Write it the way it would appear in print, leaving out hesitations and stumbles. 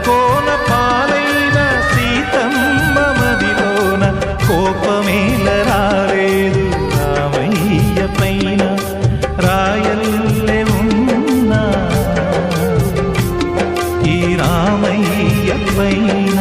కోన పాలైన సీతమ్మ మదిలోన కోపమేల రాలేదు రామయ్య పైన రాయల్లే ఉన్నా ఈ రామయ్య పైన